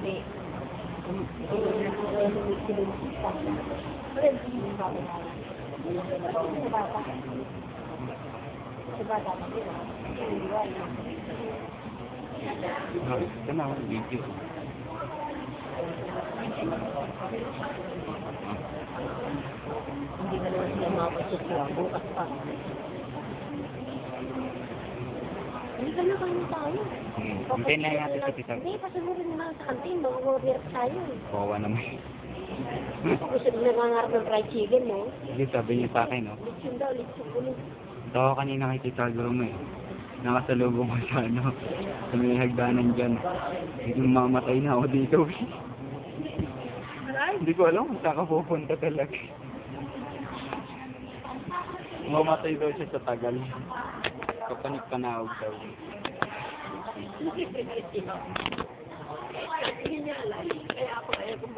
Ito na ako, video. Hindi na naman sila makapagsusura. Bukas pa. Hindi ka na kanya tayo. Hintayin na natin sa tita. Hindi, pasunurin mo lang sa kantin. Mag-order tayo. Kawawa naman. Gusto mo nangangarap ng fried chicken, no? Hindi, sabi niya sa akin, no? Litsun daw, litsun ko nun. Ito ako kanina kay Tita Grumo eh. Nakasalubong ko sa ano, sa may hagdanan dyan. Yung mamatay na ako dito eh. Hindi ko alam kung saan ka pupunta talaga. Mamatay daw siya sa tagal. Kapanik-panawag daw. Hindi niya alam. Kaya ako ayaw kong